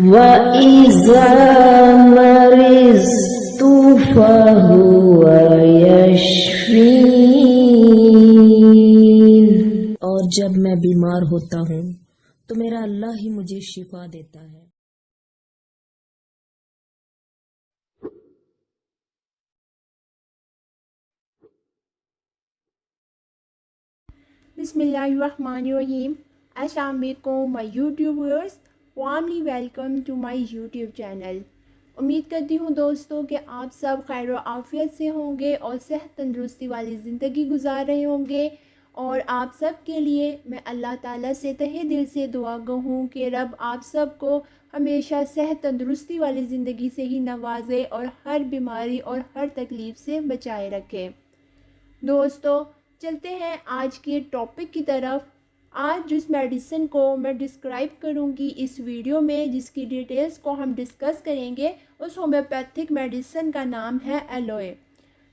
वइज़ा मरिज़्तु फहुव यशफ़ीन। और जब मैं बीमार होता हूँ तो मेरा अल्लाह ही मुझे शिफा देता है। Bismillahirrahmanirrahim. Assalamu alaikum my YouTube viewers. Warmly welcome to my YouTube channel. उम्मीद करती हूँ दोस्तों कि आप सब खैर और आफियत से होंगे और सेहत तंदुरुस्ती वाली ज़िंदगी गुजार रहे होंगे। और आप सब के लिए मैं अल्लाह ताला से तहे दिल से दुआ गो हूँ कि रब आप सब को हमेशा सेहत तंदुरुस्ती वाली ज़िंदगी से ही नवाजे और हर बीमारी और हर तकलीफ़ से बचाए रखे। दोस्तों चलते हैं आज के टॉपिक की तरफ। आज जिस मेडिसिन को मैं डिस्क्राइब करूंगी इस वीडियो में, जिसकी डिटेल्स को हम डिस्कस करेंगे, उस होम्योपैथिक मेडिसिन का नाम है एलोए।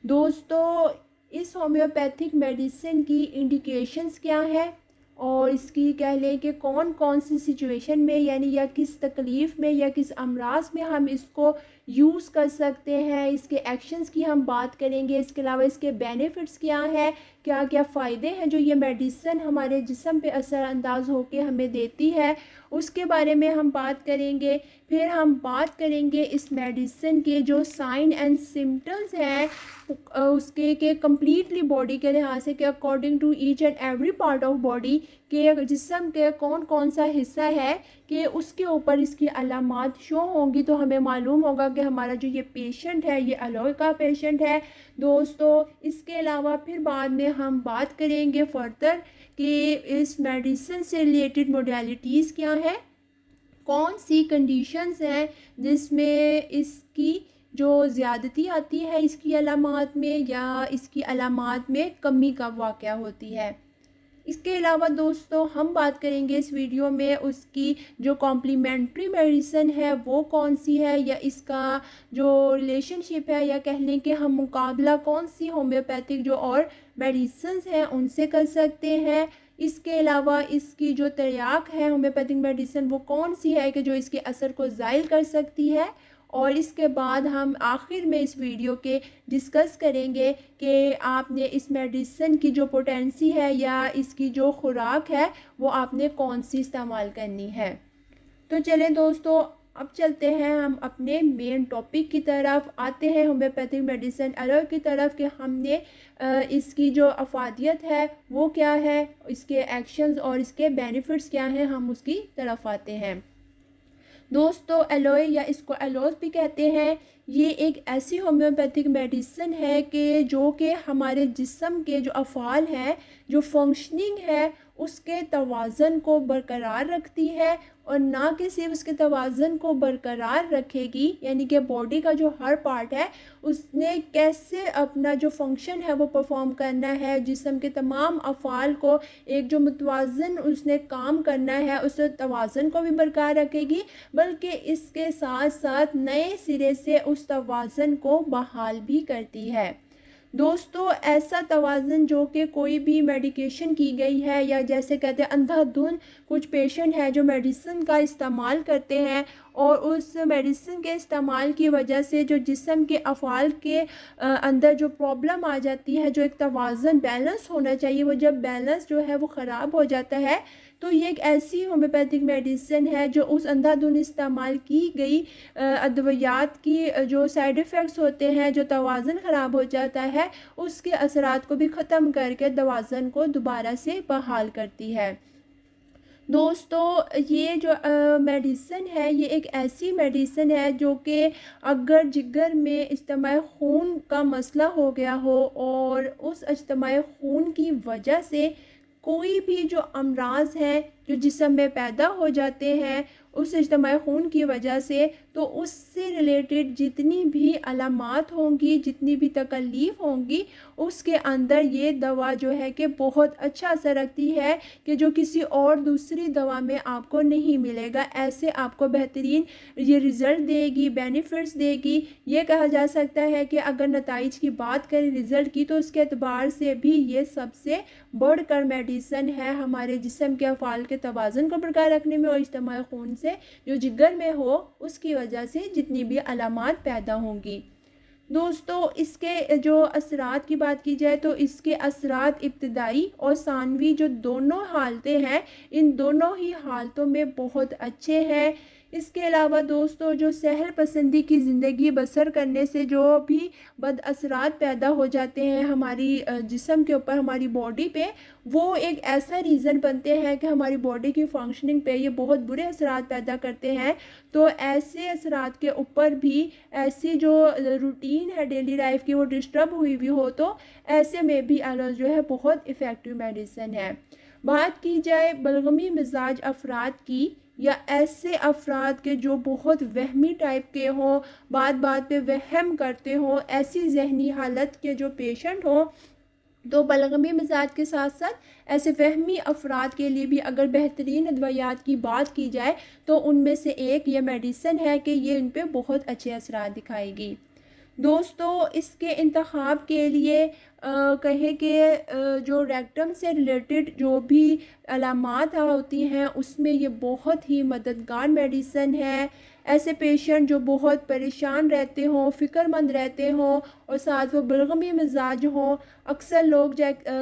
दोस्तों इस होम्योपैथिक मेडिसिन की इंडिकेशंस क्या है और इसकी कह लें कि कौन कौन सी सिचुएशन में यानी या किस तकलीफ़ में या किस अमराज में हम इसको यूज़ कर सकते हैं, इसके एक्शंस की हम बात करेंगे। इसके अलावा इसके बेनिफिट्स क्या हैं, क्या क्या फ़ायदे हैं जो ये मेडिसिन हमारे जिस्म पे असरअंदाज होकर हमें देती है, उसके बारे में हम बात करेंगे। फिर हम बात करेंगे इस मेडिसिन के जो साइन एंड सिम्टम्स हैं उसके के कम्प्लीटली बॉडी के लिहाज से कि according to each and every part of body के जिस्म के कौन कौन सा हिस्सा है कि उसके ऊपर इसकी अलामात शो होंगी, तो हमें मालूम होगा कि हमारा जो ये पेशेंट है ये एलोए का पेशेंट है। दोस्तों इसके अलावा फिर बाद में हम बात करेंगे फर्दर कि इस मेडिसिन से रिलेटेड मोडालिटीज़ क्या है, कौन सी कंडीशंस हैं जिसमें इसकी जो ज़्यादती आती है इसकी अलामात में या इसकी अलामात में कमी का वाक़या होती है। इसके अलावा दोस्तों हम बात करेंगे इस वीडियो में उसकी जो कॉम्प्लीमेंट्री मेडिसिन है वो कौन सी है, या इसका जो रिलेशनशिप है या कह लें कि हम मुकाबला कौन सी होम्योपैथिक जो और मेडिसिन्स हैं उनसे कर सकते हैं। इसके अलावा इसकी जो तर्याक है होम्योपैथिक मेडिसिन वो कौन सी है कि जो इसके असर को ज़ाइल कर सकती है। और इसके बाद हम आखिर में इस वीडियो के डिस्कस करेंगे कि आपने इस मेडिसिन की जो पोटेंसी है या इसकी जो खुराक है वो आपने कौन सी इस्तेमाल करनी है। तो चलें दोस्तों अब चलते हैं हम अपने मेन टॉपिक की तरफ, आते हैं होम्योपैथिक मेडिसिन एलोए की तरफ कि हमने इसकी जो अफादियत है वो क्या है, इसके एक्शंस और इसके बेनिफिट्स क्या हैं, हम उसकी तरफ आते हैं। दोस्तों एलोए या इसको एलोस भी कहते हैं, ये एक ऐसी होम्योपैथिक मेडिसिन है कि जो कि हमारे जिस्म के जो अफ़ाल हैं, जो फंक्शनिंग है उसके तवाज़न को बरकरार रखती है। और ना कि सिर्फ उसके तवाज़न को बरकरार रखेगी यानी कि बॉडी का जो हर पार्ट है उसने कैसे अपना जो फंक्शन है वो परफॉर्म करना है, जिस्म के तमाम अफ़ाल को एक जो मुतवाज़न उसने काम करना है उस तवाज़न को भी बरकरार रखेगी, बल्कि इसके साथ साथ नए सिरे से उस तवाज़न को बहाल भी करती है। दोस्तों ऐसा तवाज़न जो कि कोई भी मेडिकेशन की गई है या जैसे कहते हैं अंधाधुंध कुछ पेशेंट है जो मेडिसिन का इस्तेमाल करते हैं और उस मेडिसिन के इस्तेमाल की वजह से जो जिस्म के अफ़ाल के अंदर जो प्रॉब्लम आ जाती है, जो एक तवाज़न बैलेंस होना चाहिए वो जब बैलेंस जो है वो ख़राब हो जाता है, तो ये एक ऐसी होम्योपैथिक मेडिसिन है जो उस अंधाधुंध इस्तेमाल की गई अद्वियात की जो साइड इफ़ेक्ट्स होते हैं, जो तवाज़न ख़राब हो जाता है उसके असरात को भी ख़त्म करके तवाज़न को दोबारा से बहाल करती है। दोस्तों ये जो मेडिसिन है ये एक ऐसी मेडिसिन है जो कि अगर जिगर में इज्तिमाई खून का मसला हो गया हो और उस इज्तिमाई खून की वजह से कोई भी जो अमराज हैं जो जिस्म में पैदा हो जाते हैं उस इज्तिमाई खून की वजह से, तो उससे रिलेटेड जितनी भी अलामात होंगी, जितनी भी तकलीफ़ होंगी, उसके अंदर ये दवा जो है कि बहुत अच्छा असर रखती है कि जो किसी और दूसरी दवा में आपको नहीं मिलेगा। ऐसे आपको बेहतरीन ये रिज़ल्ट देगी, बेनिफिट्स देगी। ये कहा जा सकता है कि अगर नताइज की बात करें रिज़ल्ट की, तो उसके एतबार से भी ये सबसे बढ़कर मेडिसिन है हमारे जिस्म के अफ़ाल के के तवाज़ुन को बरकरार रखने में और इज्तिमाई खून से जो जिगर में हो उसकी वजह से जितनी भी अलामात पैदा होंगी। दोस्तों, इसके जो असरात की बात की जाए तो इसके असरात इब्तिदाई और सानवी जो दोनों हालतें हैं, इन दोनों ही हालतों में बहुत अच्छे हैं। इसके अलावा दोस्तों, जो सहल पसंदी की ज़िंदगी बसर करने से जो भी बद असरात पैदा हो जाते हैं हमारी जिस्म के ऊपर, हमारी बॉडी पे, वो एक ऐसा रीज़न बनते हैं कि हमारी बॉडी की फंक्शनिंग पे ये बहुत बुरे असरात पैदा करते हैं। तो ऐसे असरात के ऊपर भी ऐसी जो रूटीन है डेली लाइफ की वो डिस्टर्ब हुई हुई हो तो ऐसे में भी आलस जो है बहुत इफ़ेक्टिव मेडिसिन है। बात की जाए बलगमी मिजाज अफराद की या ऐसे अफराद के जो बहुत वहमी टाइप के हों, बात बात पे वहम करते हों, ऐसी जहनी हालत के जो पेशेंट हों, तो बलगमी मिजाज के साथ साथ ऐसे वहमी अफराद के लिए भी अगर बेहतरीन अदवियात की बात की जाए तो उनमें से एक ये मेडिसिन है कि ये उन पर बहुत अच्छे असरात दिखाएगी। दोस्तों, इसके इंतखाब के लिए कहें कि जो रेक्टम से रिलेटेड जो भी अलामात होती हैं उसमें ये बहुत ही मददगार मेडिसिन है। ऐसे पेशेंट जो बहुत परेशान रहते हों, फ़िक्रमंद रहते हों और साथ वो बलगमी मिजाज हों, अक्सर लोग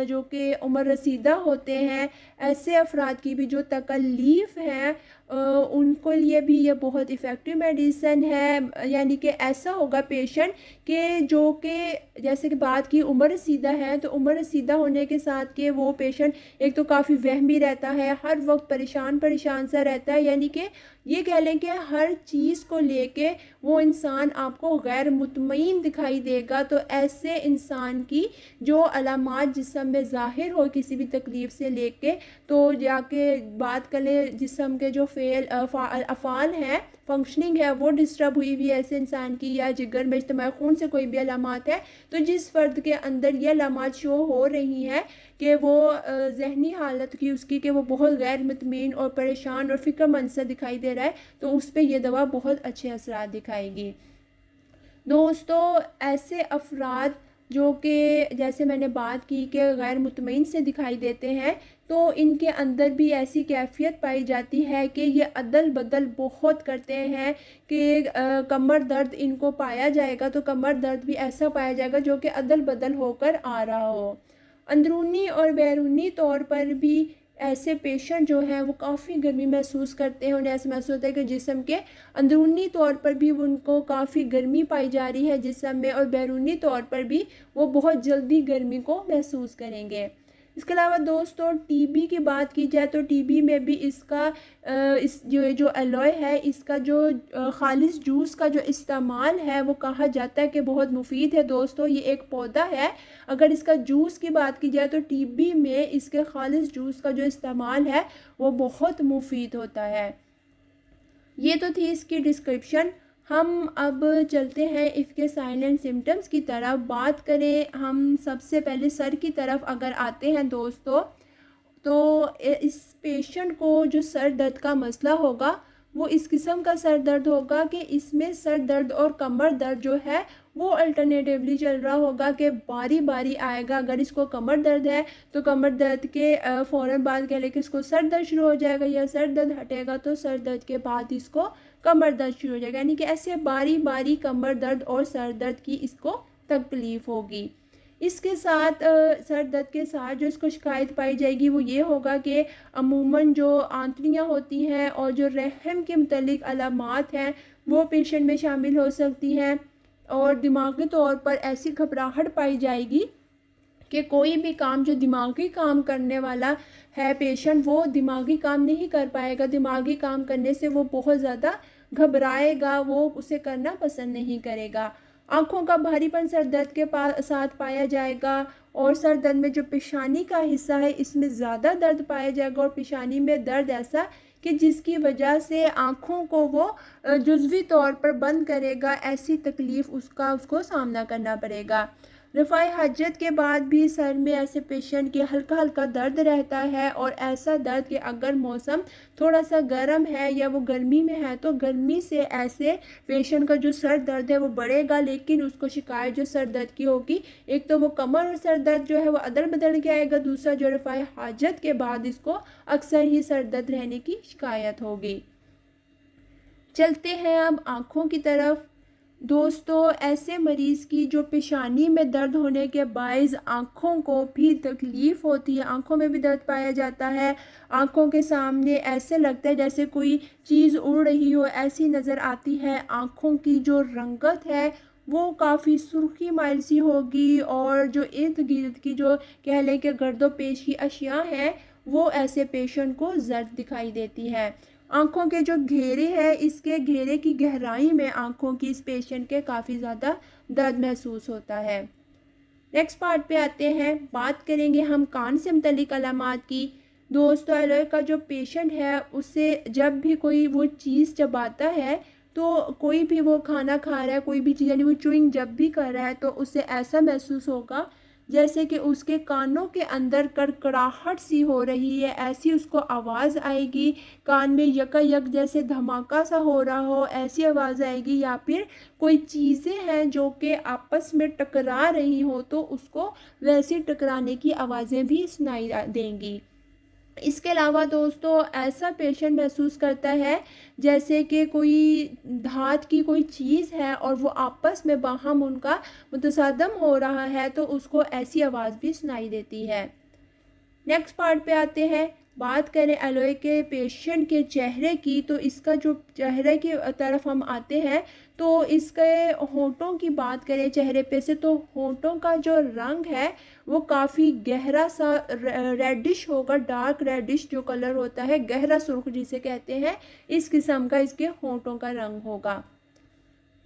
जो कि उम्र रसीदा होते हैं, ऐसे अफराद की भी जो तकलीफ़ है उनको लिए भी ये बहुत इफ़ेक्टिव मेडिसिन है। यानी कि ऐसा होगा पेशेंट कि जो कि जैसे कि बात की उम्र रसीदा है, तो उम्र रसीदा होने के साथ के वो पेशेंट एक तो काफ़ी वहमी रहता है, हर वक्त परेशान सा रहता है। यानी कि ये कह लें कि हर चीज़ को लेके वो इंसान आपको गैर मुतमईन दिखाई देगा। तो ऐसे इंसान की जो अलामात जिस्म में ज़ाहिर हो किसी भी तकलीफ़ से लेके, तो जाके बात करें जिस्म के जो अफ़ाल हैं, फंक्शनिंग है, वो डिस्टर्ब हुई हुई ऐसे इंसान की, या जिगर में इज्तिमाई खून से कोई भी अलामात है, तो जिस फ़र्द के अंदर ये अलामात शो हो रही हैं कि वो जहनी हालत की उसकी कि वो बहुत गैर मुतमईन और परेशान और फ़िक्रमंद सा दिखाई दे रहा है, तो उस पर यह दवा बहुत अच्छे असरात दिखाएगी। दोस्तों, ऐसे अफराद जो कि जैसे मैंने बात की कि गैर मुतमईन से दिखाई देते हैं, तो इनके अंदर भी ऐसी कैफियत पाई जाती है कि ये अदल बदल बहुत करते हैं कि कमर दर्द इनको पाया जाएगा तो कमर दर्द भी ऐसा पाया जाएगा जो कि अदल बदल होकर आ रहा हो। अंदरूनी और बैरूनी तौर पर भी ऐसे पेशेंट जो हैं वो काफ़ी गर्मी महसूस करते हैं, उन्हें ऐसा महसूस होता है कि जिस्म के अंदरूनी तौर पर भी उनको काफ़ी गर्मी पाई जा रही है जिस्म में, और बैरूनी तौर पर भी वो बहुत जल्दी गर्मी को महसूस करेंगे। इसके अलावा दोस्तों, टीबी की बात की जाए तो टीबी में भी इसका इस जो एलोए है, इसका जो खालिस जूस का जो इस्तेमाल है वो कहा जाता है कि बहुत मुफीद है। दोस्तों, ये एक पौधा है, अगर इसका जूस की बात की जाए तो टीबी में इसके खालिस जूस का जो इस्तेमाल है वो बहुत मुफीद होता है। ये तो थी इसकी डिस्क्रिप्शन। हम अब चलते हैं इसके साइन एंड सिम्टम्स की तरफ। बात करें हम सबसे पहले सर की तरफ अगर आते हैं दोस्तों, तो इस पेशेंट को जो सर दर्द का मसला होगा वो इस किस्म का सर दर्द होगा कि इसमें सर दर्द और कमर दर्द जो है वो अल्टरनेटिवली चल रहा होगा कि बारी बारी आएगा। अगर इसको कमर दर्द है तो कमर दर्द के फ़ौरन बाद कह लें कि इसको सर दर्द शुरू हो जाएगा, या सर दर्द हटेगा तो सर दर्द के बाद इसको कमर दर्द शुरू हो जाएगा। यानी कि ऐसे बारी बारी कमर दर्द और सर दर्द की इसको तकलीफ़ होगी। इसके साथ सर दर्द के साथ जो इसको शिकायत पाई जाएगी वो ये होगा कि अमूमन जो आंतड़ियाँ होती हैं और जो रहम के मुतल्लिक अलामात हैं वो पेशेंट में शामिल हो सकती हैं, और दिमागी तौर पर ऐसी घबराहट पाई जाएगी कि कोई भी काम जो दिमागी काम करने वाला है पेशेंट वो दिमागी काम नहीं कर पाएगा। दिमागी काम करने से वो बहुत ज़्यादा घबराएगा, वो उसे करना पसंद नहीं करेगा। आँखों का भारीपन सर दर्द के साथ पाया जाएगा, और सर दर्द में जो पेशानी का हिस्सा है इसमें ज़्यादा दर्द पाया जाएगा, और पेशानी में दर्द ऐसा कि जिसकी वजह से आँखों को वो जुज़वी तौर पर बंद करेगा, ऐसी तकलीफ़ उसको सामना करना पड़ेगा। रफ़ाई हाजत के बाद भी सर में ऐसे पेशेंट के हल्का हल्का दर्द रहता है, और ऐसा दर्द कि अगर मौसम थोड़ा सा गर्म है या वो गर्मी में है तो गर्मी से ऐसे पेशेंट का जो सर दर्द है वो बढ़ेगा, लेकिन उसको शिकायत जो सर दर्द की होगी, एक तो वो कमर और सर दर्द जो है वो अदल बदल के आएगा, दूसरा जो रफ़ाई हाजत के बाद इसको अक्सर ही सर दर्द रहने की शिकायत होगी। चलते हैं अब आँखों की तरफ। दोस्तों, ऐसे मरीज़ की जो पेशानी में दर्द होने के बायस आँखों को भी तकलीफ़ होती है, आँखों में भी दर्द पाया जाता है, आँखों के सामने ऐसे लगता है जैसे कोई चीज़ उड़ रही हो, ऐसी नज़र आती है, आँखों की जो रंगत है वो काफ़ी सुर्खी माइल सी होगी, और जो इर्द गिर्द की जो कह लें कि गर्दोपेश की अशिया हैं वो ऐसे पेशेंट को जर्द दिखाई देती है। आँखों के जो घेरे हैं, इसके घेरे की गहराई में आँखों की इस पेशेंट के काफ़ी ज़्यादा दर्द महसूस होता है। नेक्स्ट पार्ट पे आते हैं, बात करेंगे हम कान से मुतल्लिक अलामात की। दोस्तों, एलर्जी का जो पेशेंट है उसे जब भी कोई वो चीज़ चबाता है, तो कोई भी वो खाना खा रहा है, कोई भी चीज़ यानी वो च्युइंग जब भी कर रहा है तो उससे ऐसा महसूस होगा जैसे कि उसके कानों के अंदर कड़कड़ाहट सी हो रही है, ऐसी उसको आवाज़ आएगी, कान में यकायक जैसे धमाका सा हो रहा हो ऐसी आवाज़ आएगी, या फिर कोई चीज़ें हैं जो कि आपस में टकरा रही हो तो उसको वैसी टकराने की आवाज़ें भी सुनाई देंगी। इसके अलावा दोस्तों, ऐसा पेशेंट महसूस करता है जैसे कि कोई धात की कोई चीज़ है और वो आपस में बाहम उनका मुतसादम हो रहा है, तो उसको ऐसी आवाज़ भी सुनाई देती है। नेक्स्ट पार्ट पे आते हैं, बात करें एलर्जी के पेशेंट के चेहरे की, तो इसका जो चेहरे की तरफ हम आते हैं तो इसके होंठों की बात करें चेहरे पे से, तो होंठों का जो रंग है वो काफ़ी गहरा सा रेडिश होगा, डार्क रेडिश जो कलर होता है, गहरा सुर्ख जिसे कहते हैं, इस किस्म का इसके होंठों का रंग होगा।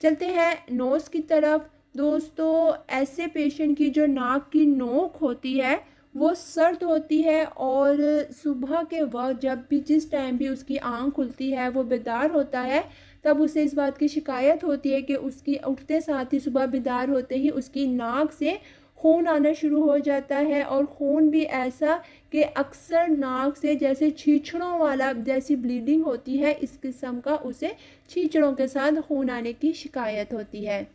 चलते हैं नोज़ की तरफ। दोस्तों, ऐसे पेशेंट की जो नाक की नोक होती है वो सर्द होती है, और सुबह के वक्त जब भी जिस टाइम भी उसकी आँख खुलती है वो बेदार होता है, तब उसे इस बात की शिकायत होती है कि उसकी उठते साथ ही सुबह बेदार होते ही उसकी नाक से खून आना शुरू हो जाता है, और खून भी ऐसा कि अक्सर नाक से जैसे छींचड़ों वाला जैसी ब्लीडिंग होती है, इस किस्म का उसे छींचड़ों के साथ खून आने की शिकायत होती है।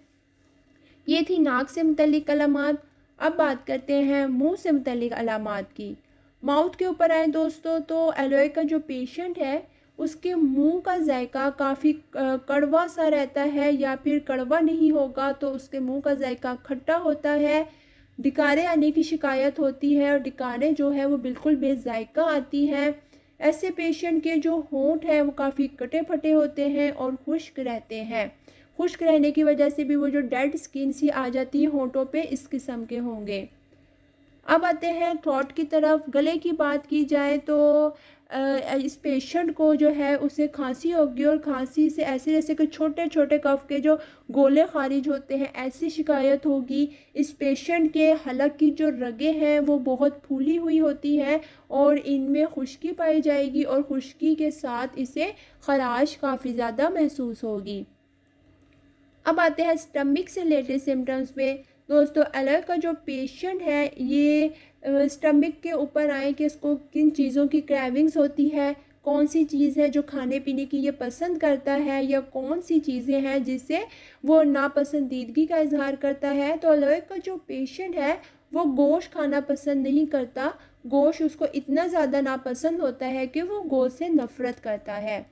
ये थी नाक से मुतल्लिक अलामात। अब बात करते हैं मुंह से मुतल्लिक अलामात की। माउथ के ऊपर आए दोस्तों, तो एलर्जी का जो पेशेंट है उसके मुंह का जायका काफ़ी कड़वा सा रहता है, या फिर कड़वा नहीं होगा तो उसके मुंह का जायका खट्टा होता है, डिकारे आने की शिकायत होती है, और डिकारे जो है वो बिल्कुल बेजायका आती है। ऐसे पेशेंट के जो होंठ हैं वो काफ़ी कटे फटे होते हैं और खुश्क रहते हैं। खुश्क रहने की वजह से भी वो जो डेड स्किन सी आ जाती है होंठों पे, इस किस्म के होंगे। अब आते हैं थ्रोट की तरफ। गले की बात की जाए तो इस पेशेंट को जो है उसे खांसी होगी, और खांसी से ऐसे जैसे कि छोटे छोटे कफ के जो गोले खारिज होते हैं ऐसी शिकायत होगी। इस पेशेंट के हलक की जो रगें हैं वो बहुत फूली हुई होती हैं, और इनमें खुश्की पाई जाएगी, और खुश्की के साथ इसे खराश काफ़ी ज़्यादा महसूस होगी। अब आते हैं स्टमक से रिलेटेड सिम्टम्स पे। दोस्तों, एलर्जी का जो पेशेंट है ये स्टमक के ऊपर आए कि इसको किन चीज़ों की क्रेविंग्स होती है, कौन सी चीज़ है जो खाने पीने की ये पसंद करता है, या कौन सी चीज़ें हैं जिससे वो नापसंदीदगी का इजहार करता है। तो एलर्जी का जो पेशेंट है वो गोश्त खाना पसंद नहीं करता, गोश्त उसको इतना ज़्यादा नापसंद होता है कि वो गोश्त से नफ़रत करता है।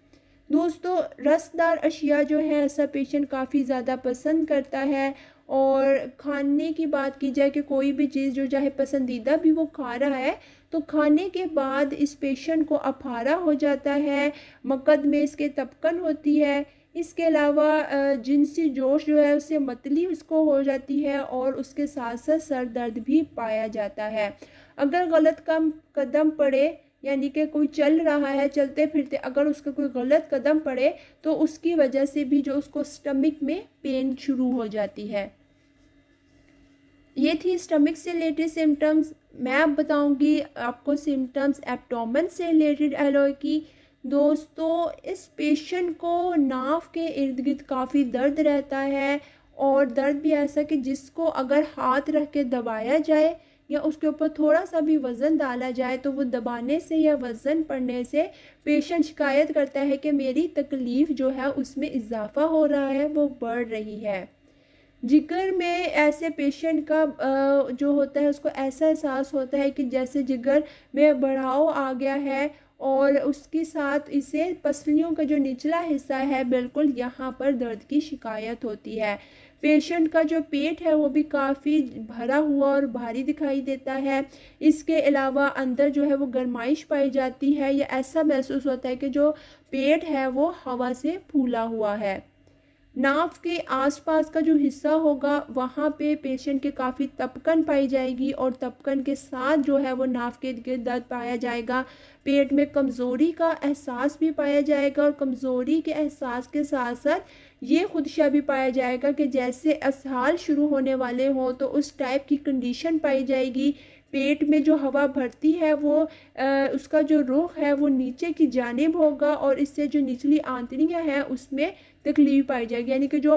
दोस्तों, रसदार अशिया जो है ऐसा पेशेंट काफ़ी ज़्यादा पसंद करता है, और खाने की बात की जाए कि कोई भी चीज़ जो चाहे पसंदीदा भी वो खा रहा है, तो खाने के बाद इस पेशेंट को अफारा हो जाता है, मकद में इसके तपकन होती है। इसके अलावा जिनसी जोश जो है उससे मतली उसको हो जाती है, और उसके साथ साथ सर दर्द भी पाया जाता है। अगर गलत कदम पड़े, यानी कि कोई चल रहा है चलते फिरते, अगर उसका कोई गलत कदम पड़े तो उसकी वजह से भी जो उसको स्टमक में पेन शुरू हो जाती है। ये थी स्टमक से रिलेटेड सिम्टम्स। मैं अब बताऊंगी आपको सिम्टम्स एब्डोमेन से रिलेटेड एलर्जी की। दोस्तों, इस पेशेंट को नाफ के इर्द गिर्द काफ़ी दर्द रहता है, और दर्द भी ऐसा कि जिसको अगर हाथ रख के दबाया जाए या उसके ऊपर थोड़ा सा भी वज़न डाला जाए तो वो दबाने से या वज़न पड़ने से पेशेंट शिकायत करता है कि मेरी तकलीफ़ जो है उसमें इजाफ़ा हो रहा है, वो बढ़ रही है। जिगर में ऐसे पेशेंट का जो होता है उसको ऐसा एहसास होता है कि जैसे जिगर में बढ़ाव आ गया है और उसके साथ इसे पसलियों का जो निचला हिस्सा है बिल्कुल यहाँ पर दर्द की शिकायत होती है। पेशेंट का जो पेट है वो भी काफ़ी भरा हुआ और भारी दिखाई देता है। इसके अलावा अंदर जो है वो गर्माइश पाई जाती है या ऐसा महसूस होता है कि जो पेट है वो हवा से फूला हुआ है। नाक के आसपास का जो हिस्सा होगा वहाँ पे पेशेंट के काफ़ी तपकन पाई जाएगी और तपकन के साथ जो है वो नाक के इर्द-गिर्द दर्द पाया जाएगा। पेट में कमज़ोरी का एहसास भी पाया जाएगा और कमज़ोरी के एहसास के साथ साथ ये खुदशा भी पाया जाएगा कि जैसे असहाल शुरू होने वाले हों, तो उस टाइप की कंडीशन पाई जाएगी। पेट में जो हवा भरती है वो उसका जो रुख है वो नीचे की जानिब होगा और इससे जो निचली आंतड़ियाँ हैं उसमें तकलीफ पाई जाएगी, यानी कि जो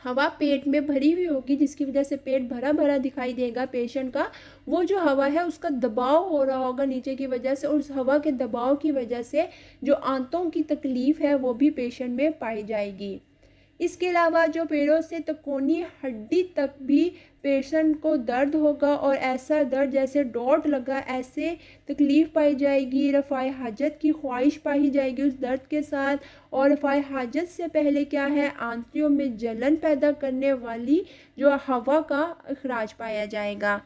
हवा पेट में भरी हुई होगी जिसकी वजह से पेट भरा भरा दिखाई देगा पेशेंट का, वो जो हवा है उसका दबाव हो रहा होगा नीचे की वजह से, और उस हवा के दबाव की वजह से जो आंतों की तकलीफ़ है वो भी पेशेंट में पाई जाएगी। इसके अलावा जो पेड़ों से तकोनी हड्डी तक भी पेशेंट को दर्द होगा और ऐसा दर्द जैसे डॉट लगा ऐसे तकलीफ़ पाई जाएगी। रफ़ाए हाजत की ख्वाहिश पाई जाएगी उस दर्द के साथ, और रफ़ाए हाजत से पहले क्या है, आंतों में जलन पैदा करने वाली जो हवा का अखराज पाया जाएगा।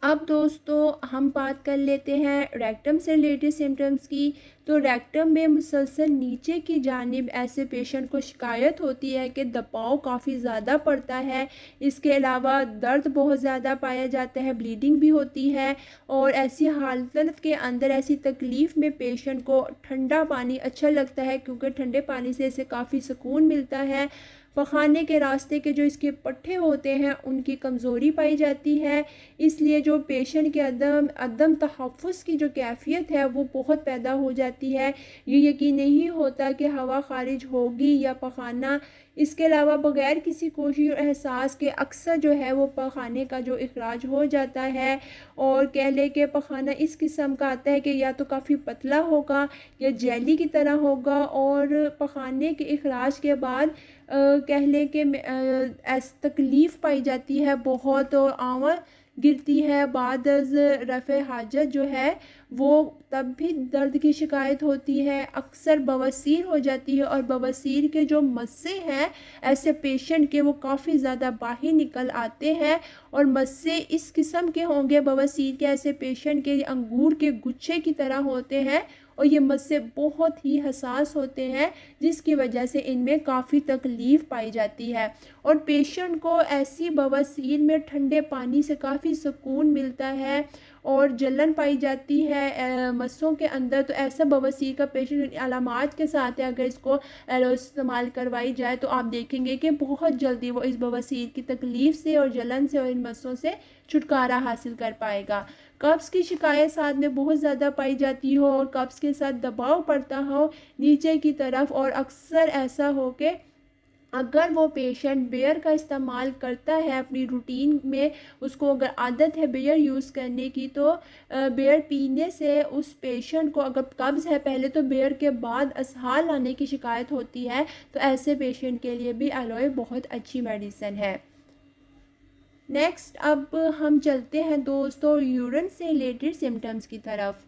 अब दोस्तों हम बात कर लेते हैं रेक्टम से रिलेटेड सिम्टम्स की। तो रेक्टम में मुसलसल नीचे की जानिब ऐसे पेशेंट को शिकायत होती है कि दबाव काफ़ी ज़्यादा पड़ता है। इसके अलावा दर्द बहुत ज़्यादा पाया जाता है, ब्लीडिंग भी होती है, और ऐसी हालत के अंदर ऐसी तकलीफ़ में पेशेंट को ठंडा पानी अच्छा लगता है क्योंकि ठंडे पानी से इसे काफ़ी सुकून मिलता है। पखाने के रास्ते के जो इसके पट्टे होते हैं उनकी कमज़ोरी पाई जाती है, इसलिए जो पेशेंट के अदम तहफ़्फ़ुज़ की जो कैफ़ियत है वो बहुत पैदा हो जाती है। ये यकीन नहीं होता कि हवा ख़ारिज होगी या पखाना। इसके अलावा बग़ैर किसी कोशिश और एहसास के अक्सर जो है वो पखाने का जो इखराज हो जाता है, और कह लें कि पखाना इस किस्म का आता है कि या तो काफ़ी पतला होगा या जेली की तरह होगा, और पखाने के इखराज के बाद कह लें कि ऐसी तकलीफ़ पाई जाती है बहुत, और आंवर गिरती है। बाद रफ़े हाजत जो है वो तब भी दर्द की शिकायत होती है। अक्सर बवासीर हो जाती है, और बवासीर के जो मस्से हैं ऐसे पेशेंट के वो काफ़ी ज़्यादा बाहर निकल आते हैं, और मस्से इस किस्म के होंगे बवासीर के ऐसे पेशेंट के अंगूर के गुच्छे की तरह होते हैं, और ये मस्से बहुत ही हसास होते हैं जिसकी वजह से इनमें काफ़ी तकलीफ़ पाई जाती है। और पेशेंट को ऐसी बवासीर में ठंडे पानी से काफ़ी सुकून मिलता है और जलन पाई जाती है मस्सों के अंदर। तो ऐसा बवासीर का पेशेंट अलामात के साथ है, अगर इसको एलो इस्तेमाल करवाई जाए तो आप देखेंगे कि बहुत जल्दी वो इस बवासीर की तकलीफ़ से और जलन से और इन मस्सों से छुटकारा हासिल कर पाएगा। कब्ज़ की शिकायत साथ में बहुत ज़्यादा पाई जाती हो, और कब्ज़ के साथ दबाव पड़ता हो नीचे की तरफ, और अक्सर ऐसा हो कि अगर वो पेशेंट बेयर का इस्तेमाल करता है अपनी रूटीन में, उसको अगर आदत है बेयर यूज़ करने की, तो बेयर पीने से उस पेशेंट को अगर कब्ज़ है पहले तो बेयर के बाद असहाल आने की शिकायत होती है, तो ऐसे पेशेंट के लिए भी एलोए बहुत अच्छी मेडिसिन है। नेक्स्ट अब हम चलते हैं दोस्तों यूरिन से रिलेटेड सिम्टम्स की तरफ।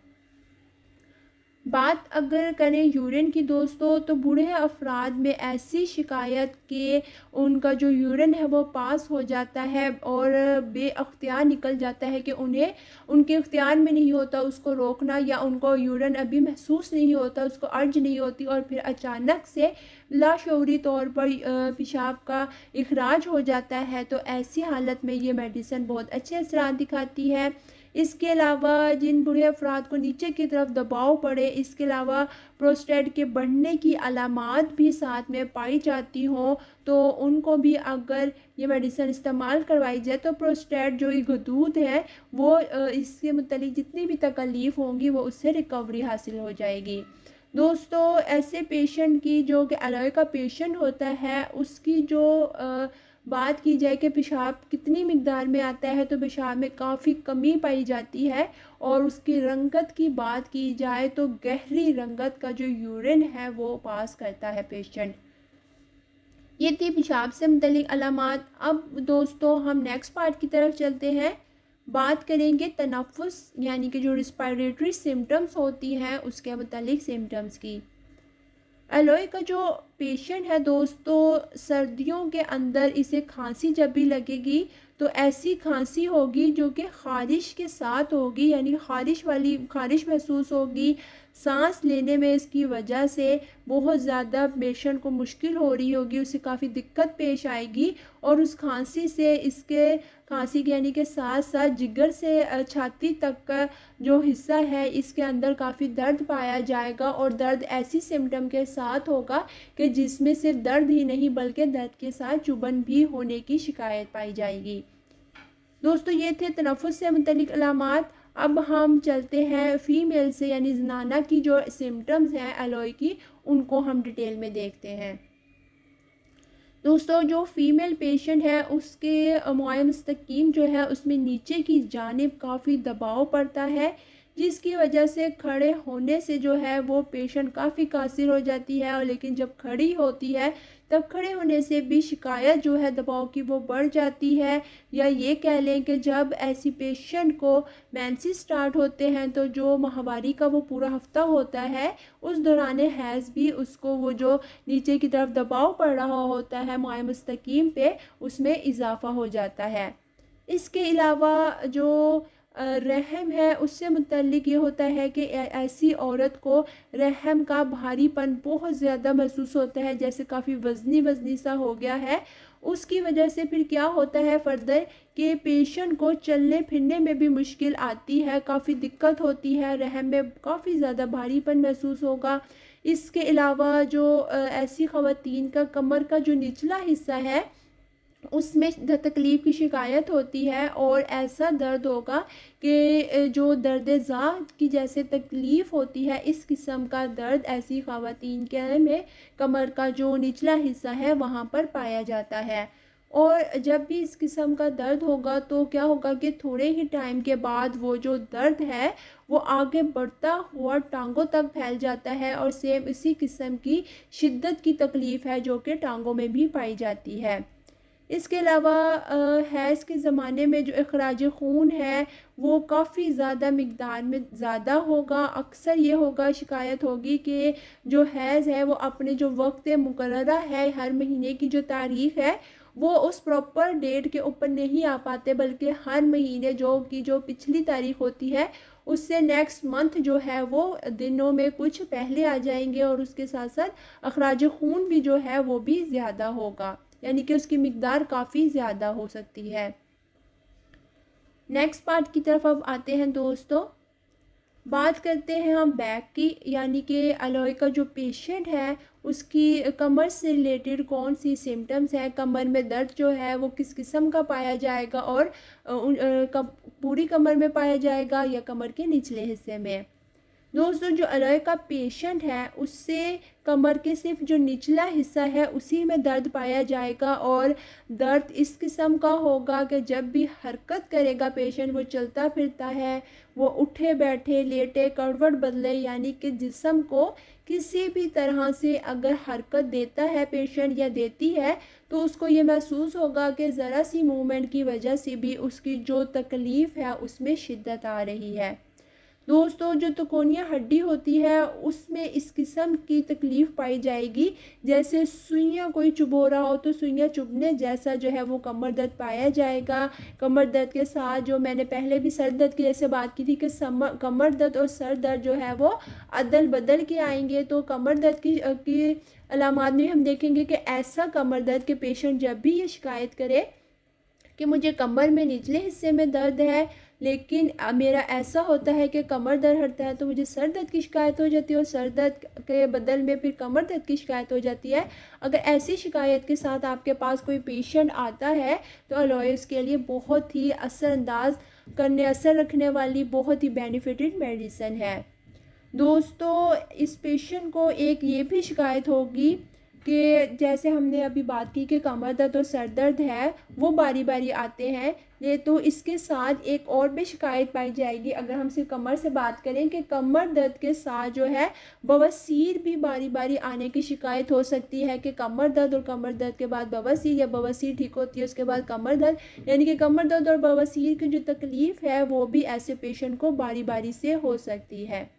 बात अगर करें यूरिन की दोस्तों, तो बूढ़े अफराद में ऐसी शिकायत कि उनका जो यूरिन है वो पास हो जाता है और बेअख्तियार निकल जाता है, कि उन्हें उनके इख्तियार में नहीं होता उसको रोकना, या उनको यूरिन अभी महसूस नहीं होता, उसको अर्ज नहीं होती, और फिर अचानक से लाशऊरी तौर पर पेशाब का इखराज हो जाता है। तो ऐसी हालत में ये मेडिसिन बहुत अच्छे असरात दिखाती है। इसके अलावा जिन बूढ़े अफराद को नीचे की तरफ दबाव पड़े, इसके अलावा प्रोस्टेट के बढ़ने की अलामात भी साथ में पाई जाती हों, तो उनको भी अगर ये मेडिसिन इस्तेमाल करवाई जाए तो प्रोस्टेट जो ये गदूद है वो इसके मुतालिक जितनी भी तकलीफ़ होंगी वो उससे रिकवरी हासिल हो जाएगी। दोस्तों ऐसे पेशेंट की जो कि एलॉय का पेशेंट होता है उसकी जो बात की जाए कि पेशाब कितनी मिकदार में आता है तो पेशाब में काफ़ी कमी पाई जाती है। और उसकी रंगत की बात की जाए तो गहरी रंगत का जो यूरिन है वो पास करता है पेशेंट। ये थी पेशाब से मुतल्लिक अलामात। अब दोस्तों हम नेक्स्ट पार्ट की तरफ चलते हैं। बात करेंगे तनफ़ुस यानी कि जो रिस्पायरेटरी सिम्टम्स होती हैं उसके मुतल्लिक सिम्टम्स की। एलॉय का जो पेशेंट है दोस्तों, सर्दियों के अंदर इसे खांसी जब भी लगेगी तो ऐसी खांसी होगी जो कि ख़ारिश के साथ होगी, यानी ख़ारिश महसूस होगी। सांस लेने में इसकी वजह से बहुत ज़्यादा पेशेंट को मुश्किल हो रही होगी, उसे काफ़ी दिक्कत पेश आएगी। और उस खांसी से खांसी के यानी के साथ साथ जिगर से छाती तक का जो हिस्सा है इसके अंदर काफ़ी दर्द पाया जाएगा। और दर्द ऐसी सिम्टम के साथ होगा कि जिसमें सिर्फ दर्द ही नहीं बल्कि दर्द के साथ चुभन भी होने की शिकायत पाई जाएगी। दोस्तों ये थे तनफ़ुस से मुतल्लिक अलामात। अब हम चलते हैं फ़ीमेल से यानी ज़नाना की जो सिम्टम्स हैं एलॉय की, उनको हम डिटेल में देखते हैं। दोस्तों जो फ़ीमेल पेशेंट है उसके मुआय मुस्तकीम जो है उसमें नीचे की जानिब काफ़ी दबाव पड़ता है, जिसकी वजह से खड़े होने से जो है वो पेशेंट काफ़ी कासिर हो जाती है। और लेकिन जब खड़ी होती है तब खड़े होने से भी शिकायत जो है दबाव की वो बढ़ जाती है। या ये कह लें कि जब ऐसी पेशेंट को मेंसेस स्टार्ट होते हैं तो जो माहवारी का वो पूरा हफ्ता होता है उस दौरान हैज़ भी उसको वो जो नीचे की तरफ दबाव पड़ रहा होता है मुआय मुस्तकीम पे, उसमें इजाफ़ा हो जाता है। इसके अलावा जो रहम है उससे मुतल्लिक ये होता है कि ऐसी औरत को रहम का भारीपन बहुत ज़्यादा महसूस होता है, जैसे काफ़ी वज़नी सा हो गया है। उसकी वजह से फिर क्या होता है फर्दर कि पेशेंट को चलने फिरने में भी मुश्किल आती है, काफ़ी दिक्कत होती है, रहम में काफ़ी ज़्यादा भारीपन महसूस होगा। इसके अलावा जो ऐसी ख़वातीन का कमर का जो निचला हिस्सा है उसमें तकलीफ़ की शिकायत होती है और ऐसा दर्द होगा कि जो दर्द ज़ात की जैसे तकलीफ़ होती है, इस किस्म का दर्द ऐसी ख़वातीन के में कमर का जो निचला हिस्सा है वहाँ पर पाया जाता है। और जब भी इस किस्म का दर्द होगा तो क्या होगा कि थोड़े ही टाइम के बाद वो जो दर्द है वो आगे बढ़ता हुआ टांगों तक फैल जाता है। और सेम इसी किस्म की शिद्दत की तकलीफ़ है जो कि टांगों में भी पाई जाती है। इसके अलावा हैज़ के ज़माने में जो अखराज खून है वो काफ़ी ज़्यादा मिक़दार में ज़्यादा होगा। अक्सर ये होगा, शिकायत होगी कि जो हैज़ है वो अपने जो वक्त मुकर्ररा है, हर महीने की जो तारीख़ है वो उस प्रॉपर डेट के ऊपर नहीं आ पाते, बल्कि हर महीने जो पिछली तारीख़ होती है उससे नेक्स्ट मंथ जो है वो दिनों में कुछ पहले आ जाएंगे। और उसके साथ साथ अखराज खून भी जो है वो भी ज़्यादा होगा, यानी कि उसकी मिक़दार काफ़ी ज़्यादा हो सकती है। नेक्स्ट पार्ट की तरफ अब आते हैं दोस्तों। बात करते हैं हम बैक की, यानी कि एलॉय का जो पेशेंट है उसकी कमर से रिलेटेड कौन सी सिम्टम्स हैं, कमर में दर्द जो है वो किस किस्म का पाया जाएगा और पूरी कमर में पाया जाएगा या कमर के निचले हिस्से में। दोस्तों जो एलॉय का पेशेंट है उससे कमर के सिर्फ जो निचला हिस्सा है उसी में दर्द पाया जाएगा। और दर्द इस किस्म का होगा कि जब भी हरकत करेगा पेशेंट, वो चलता फिरता है, वो उठे बैठे लेटे करवट बदले, यानी कि जिस्म को किसी भी तरह से अगर हरकत देता है पेशेंट या देती है तो उसको ये महसूस होगा कि ज़रा सी मूवमेंट की वजह से भी उसकी जो तकलीफ़ है उसमें शिद्दत आ रही है। दोस्तों जो तिकोनिया हड्डी होती है उसमें इस किस्म की तकलीफ़ पाई जाएगी, जैसे सुइयाँ कोई चुभो रहा हो तो सुइयाँ चुभने जैसा जो है वो कमर दर्द पाया जाएगा। कमर दर्द के साथ जो मैंने पहले भी सर दर्द की जैसे बात की थी कि कमर दर्द और सर दर्द जो है वो अदल बदल के आएंगे। तो कमर दर्द की अलामात में हम देखेंगे कि ऐसा कमर दर्द के पेशेंट जब भी ये शिकायत करे कि मुझे कमर में निचले हिस्से में दर्द है लेकिन मेरा ऐसा होता है कि कमर दर्द हटता है तो मुझे सर दर्द की शिकायत हो जाती है और सर दर्द के बदल में फिर कमर दर्द की शिकायत हो जाती है। अगर ऐसी शिकायत के साथ आपके पास कोई पेशेंट आता है तो एलॉयस के लिए बहुत ही असर रखने वाली बहुत ही बेनिफिटेड मेडिसिन है। दोस्तों इस पेशेंट को एक ये भी शिकायत होगी कि जैसे हमने अभी बात की कि कमर दर्द और सर दर्द है वो बारी बारी आते हैं, ये तो इसके साथ एक और भी शिकायत पाई जाएगी। अगर हम सिर्फ कमर से बात करें कि कमर दर्द के साथ जो है बवासीर भी बारी बारी आने की शिकायत हो सकती है कि कमर दर्द और कमर दर्द के बाद बवासीर, या बवासीर ठीक होती है उसके बाद कमर दर्द, यानी कि कमर दर्द और बवासीर की जो तकलीफ़ है वो भी ऐसे पेशेंट को बारी बारी से हो सकती है।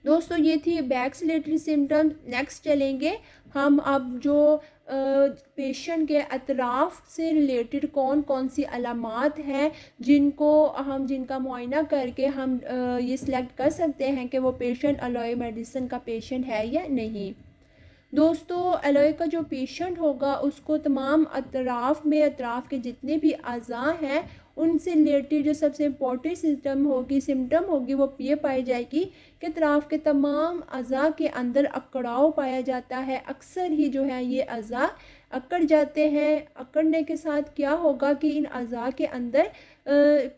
दोस्तों ये थी बैक से रिलेटेड सिम्टम्स। नेक्स्ट चलेंगे हम अब जो पेशेंट के अतराफ़ से रिलेटेड कौन कौन सी अलामात हैं जिनका मुआयना करके हम ये सिलेक्ट कर सकते हैं कि वो पेशेंट एलॉय मेडिसिन का पेशेंट है या नहीं। दोस्तों एलॉय का जो पेशेंट होगा उसको तमाम अतराफ़ के जितने भी अज़ा हैं उनसे रिलेटेड जो सबसे इम्पोर्टेंट सिम्टम होगी वो ये पाई जाएगी कि अतराफ़ के तमाम अज़ा के अंदर अकड़ाव पाया जाता है। अक्सर ही जो है ये अज़ा अकड़ जाते हैं। अकड़ने के साथ क्या होगा कि इन अज़ा के अंदर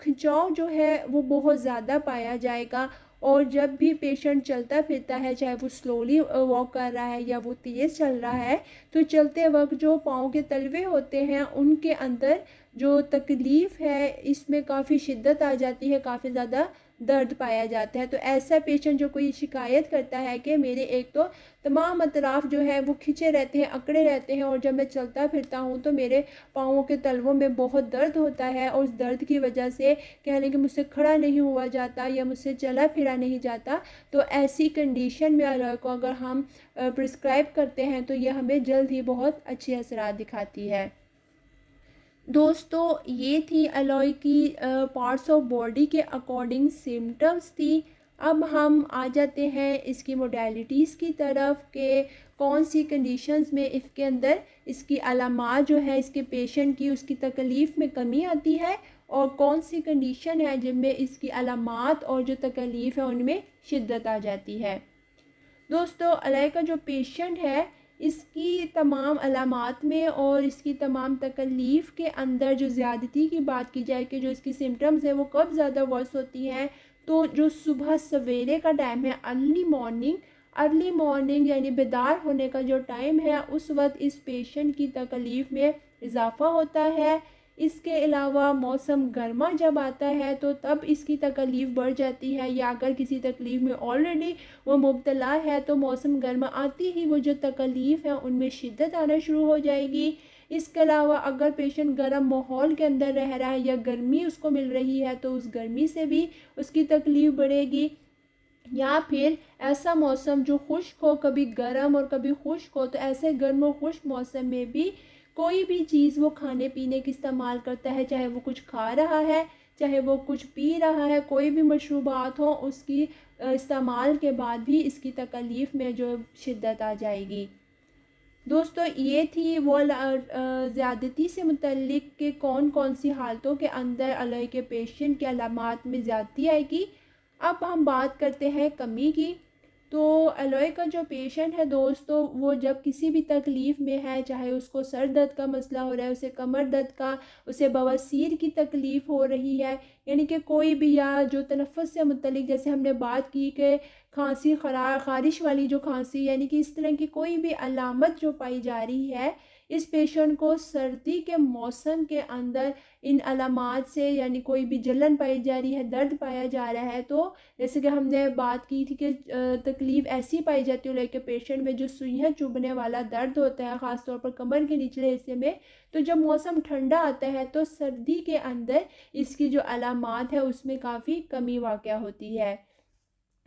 खिंचाव जो है वो बहुत ज़्यादा पाया जाएगा, और जब भी पेशेंट चलता फिरता है, चाहे वो स्लोली वॉक कर रहा है या वो तेज़ चल रहा है, तो चलते वक्त जो पाँव के तलवे होते हैं उनके अंदर जो तकलीफ़ है इसमें काफ़ी शिद्दत आ जाती है, काफ़ी ज़्यादा दर्द पाया जाता है। तो ऐसा पेशेंट जो कोई शिकायत करता है कि मेरे एक तो तमाम अतराफ़ जो है वो खिंचे रहते हैं, अकड़े रहते हैं, और जब मैं चलता फिरता हूँ तो मेरे पाँवों के तलवों में बहुत दर्द होता है, और उस दर्द की वजह से कह लें कि मुझसे खड़ा नहीं हुआ जाता या मुझसे चला फिरा नहीं जाता, तो ऐसी कंडीशन में एलॉय को अगर हम प्रिस्क्राइब करते हैं तो ये हमें जल्द ही बहुत अच्छे असरात दिखाती है। दोस्तों ये थी एलॉय की पार्ट्स ऑफ बॉडी के अकॉर्डिंग सिम्टम्स थी। अब हम आ जाते हैं इसकी मोडेलिटीज़ की तरफ कि कौन सी कंडीशंस में इसके अंदर इसकी अलामात जो है इसके पेशेंट की उसकी तकलीफ़ में कमी आती है, और कौन सी कंडीशन है जिनमें इसकी अलामात और जो तकलीफ़ है उनमें शिद्दत आ जाती है। दोस्तों एलॉय का जो पेशेंट है इसकी तमाम अलामात में और इसकी तमाम तकलीफ़ के अंदर जो ज़्यादती की बात की जाए कि जो इसकी सिम्टम्स हैं वो कब ज़्यादा वर्स होती हैं, तो जो सुबह सवेरे का टाइम है, अर्ली मॉर्निंग यानी बेदार होने का जो टाइम है उस वक्त इस पेशेंट की तकलीफ़ में इजाफ़ा होता है। इसके अलावा मौसम गर्मा जब आता है तो तब इसकी तकलीफ़ बढ़ जाती है, या अगर किसी तकलीफ़ में ऑलरेडी वो मुब्तला है तो मौसम गर्मा आती ही वो जो तकलीफ़ है उनमें शिद्दत आना शुरू हो जाएगी। इसके अलावा अगर पेशेंट गर्म माहौल के अंदर रह रहा है या गर्मी उसको मिल रही है तो उस गर्मी से भी उसकी तकलीफ़ बढ़ेगी, या फिर ऐसा मौसम जो खुश्क हो, कभी गर्म और कभी खुश्क हो, तो ऐसे गर्म और खुश्क मौसम में भी कोई भी चीज़ वो खाने पीने की इस्तेमाल करता है, चाहे वो कुछ खा रहा है चाहे वो कुछ पी रहा है, कोई भी मशरूबात हो उसकी इस्तेमाल के बाद भी इसकी तकलीफ़ में जो शिद्दत आ जाएगी। दोस्तों ये थी वो ज़्यादती से मुतल्लिक के कौन कौन सी हालतों के अंदर एलॉय के पेशेंट की अलामात में ज़्यादती आएगी। अब हम बात करते हैं कमी की। तो एलॉय का जो पेशेंट है दोस्तों वो जब किसी भी तकलीफ़ में है, चाहे उसको सर दर्द का मसला हो रहा है, उसे कमर दर्द का, उसे बवासीर की तकलीफ़ हो रही है, यानी कि कोई भी, या जो तनफ़्फ़ुस से मुतल्लिक जैसे हमने बात की कि खांसी ख़ारिश वाली जो खांसी, यानी कि इस तरह की कोई भी अलामत जो पाई जा रही है इस पेशेंट को सर्दी के मौसम के अंदर इन अलामात से, यानी कोई भी जलन पाई जा रही है, दर्द पाया जा रहा है, तो जैसे कि हमने बात की थी कि तकलीफ़ ऐसी पाई जाती है लेकिन पेशेंट में जो सुइयां चुभने वाला दर्द होता है ख़ास तौर पर कमर के निचले हिस्से में, तो जब मौसम ठंडा आता है तो सर्दी के अंदर इसकी जो अलामात है उसमें काफ़ी कमी वाक़या होती है।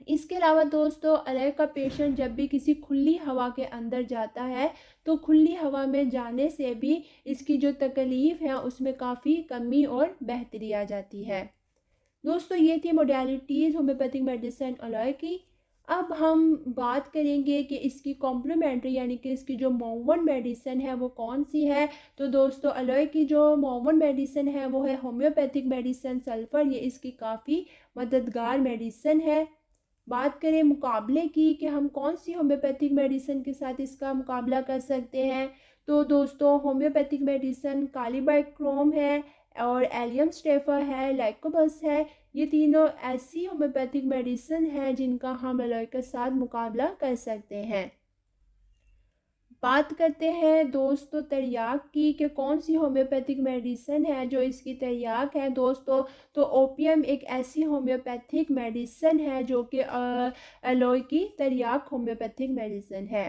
इसके अलावा दोस्तों एलॉय का पेशेंट जब भी किसी खुली हवा के अंदर जाता है तो खुली हवा में जाने से भी इसकी जो तकलीफ़ है उसमें काफ़ी कमी और बेहतरी आ जाती है। दोस्तों ये थी मोडेलिटीज़ होम्योपैथिक मेडिसिन एलॉय की। अब हम बात करेंगे कि इसकी कॉम्प्लीमेंट्री यानी कि इसकी जो मॉडर्न मेडिसिन है वो कौन सी है। तो दोस्तों एलॉय की जो मॉडर्न मेडिसिन है वो है होम्योपैथिक मेडिसिन सल्फ़र। ये इसकी काफ़ी मददगार मेडिसिन है। बात करें मुकाबले की कि हम कौन सी होम्योपैथिक मेडिसिन के साथ इसका मुकाबला कर सकते हैं, तो दोस्तों होम्योपैथिक मेडिसिन कालीबाइक्रोम है और एलियम स्टेफर है, लाइकोबस है, ये तीनों ऐसी होम्योपैथिक मेडिसिन हैं जिनका हम एलॉय के साथ मुकाबला कर सकते हैं। बात करते हैं दोस्तों तिर्याक की कि कौन सी होम्योपैथिक मेडिसिन है जो इसकी तिर्याक है दोस्तों। तो ओपियम एक ऐसी होम्योपैथिक मेडिसिन है जो कि एलॉय की तिर्याक होम्योपैथिक मेडिसिन है।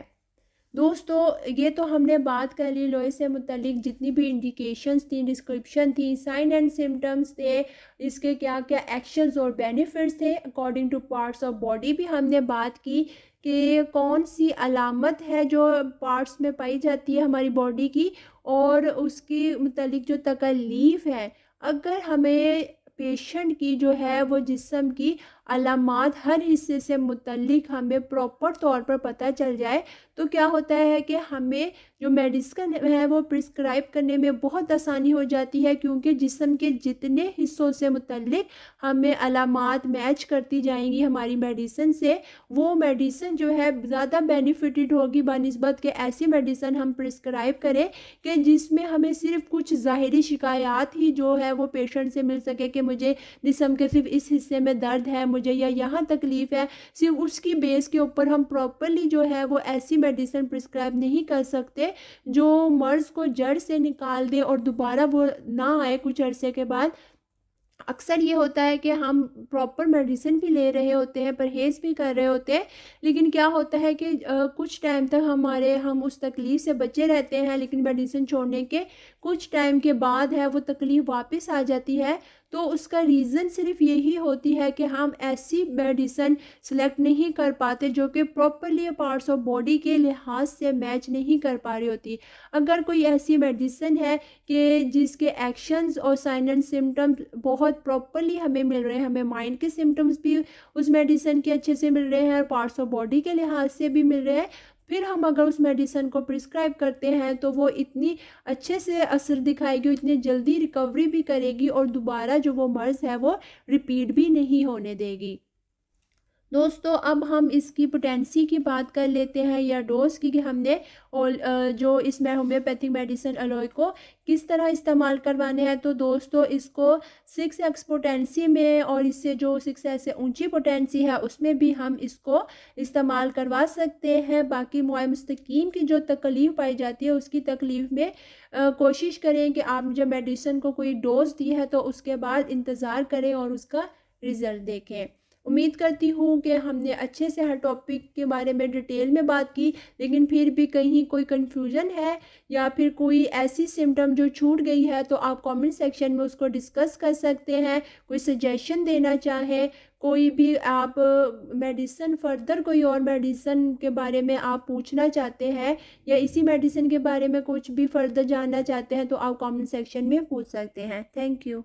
दोस्तों ये तो हमने बात कर ली लोहे से मुतलिक जितनी भी इंडिकेशंस थी, डिस्क्रिप्शन थी, साइन एंड सिम्टम्स थे, इसके क्या क्या एक्शंस और बेनिफिट्स थे according two parts of body भी हमने बात की कि कौन सी अलामत है जो पार्ट्स में पाई जाती है हमारी बॉडी की और उसकी मुतलिक जो तकलीफ़ है। अगर हमें पेशेंट की जो है वो जिस्म की अलामात हर हिस्से से मुतल्लिक हमें प्रॉपर तौर पर पता चल जाए तो क्या होता है कि हमें जो मेडिसिन है वो प्रिस्क्राइब करने में बहुत आसानी हो जाती है, क्योंकि जिस्म के जितने हिस्सों से मुतल्लिक हमें अलामात मैच करती जाएंगी हमारी मेडिसिन से, वो मेडिसिन जो है ज़्यादा बेनिफिटेड होगी बनिस्बत के ऐसी मेडिसिन हम प्रिस्क्राइब करें कि जिसमें हमें सिर्फ कुछ ज़ाहिरी शिकायत ही जो है वो पेशेंट से मिल सके कि मुझे जिस्म के सिर्फ इस हिस्से में दर्द है मुझे या यहाँ तकलीफ़ है, सिर्फ उसकी बेस के ऊपर हम प्रॉपरली जो है वो ऐसी मेडिसिन प्रिस्क्राइब नहीं कर सकते जो मर्ज़ को जड़ से निकाल दे और दोबारा वो ना आए कुछ अरसे के बाद। अक्सर ये होता है कि हम प्रॉपर मेडिसिन भी ले रहे होते हैं, परहेज़ भी कर रहे होते हैं, लेकिन क्या होता है कि कुछ टाइम तक हम उस तकलीफ़ से बचे रहते हैं, लेकिन मेडिसिन छोड़ने के कुछ टाइम के बाद है वो तकलीफ़ वापस आ जाती है। तो उसका रीज़न सिर्फ यही होती है कि हम ऐसी मेडिसिन सेलेक्ट नहीं कर पाते जो कि प्रॉपरली पार्ट्स ऑफ बॉडी के लिहाज से मैच नहीं कर पा रही होती। अगर कोई ऐसी मेडिसिन है कि जिसके एक्शंस और साइन एंड सिम्टम्स बहुत प्रॉपरली हमें मिल रहे हैं, हमें माइंड के सिम्टम्स भी उस मेडिसिन के अच्छे से मिल रहे हैं और पार्ट्स ऑफ बॉडी के लिहाज से भी मिल रहे हैं, फिर हम अगर उस मेडिसिन को प्रिस्क्राइब करते हैं तो वो इतनी अच्छे से असर दिखाएगी, इतनी जल्दी रिकवरी भी करेगी और दोबारा जो वो मर्ज़ है वो रिपीट भी नहीं होने देगी। दोस्तों अब हम इसकी पोटेंसी की बात कर लेते हैं या डोज की कि हमने और जो इसमें होम्योपैथिक मेडिसिन एलॉय को किस तरह इस्तेमाल करवाने हैं। तो दोस्तों इसको 6x पोटेंसी में और इससे जो 6x से ऊंची पोटेंसी है उसमें भी हम इसको इस्तेमाल करवा सकते हैं। बाकी मुआय मुस्तकीम की जो तकलीफ़ पाई जाती है उसकी तकलीफ़ में कोशिश करें कि आप जब मेडिसिन को कोई डोज दी है तो उसके बाद इंतज़ार करें और उसका रिज़ल्ट देखें। उम्मीद करती हूँ कि हमने अच्छे से हर टॉपिक के बारे में डिटेल में बात की, लेकिन फिर भी कहीं कोई कन्फ्यूज़न है या फिर कोई ऐसी सिम्टम जो छूट गई है तो आप कमेंट सेक्शन में उसको डिस्कस कर सकते हैं। कोई सजेशन देना चाहें, कोई भी आप मेडिसिन फर्दर कोई और मेडिसिन के बारे में आप पूछना चाहते हैं या इसी मेडिसिन के बारे में कुछ भी फर्दर जानना चाहते हैं तो आप कमेंट सेक्शन में पूछ सकते हैं। Thank you.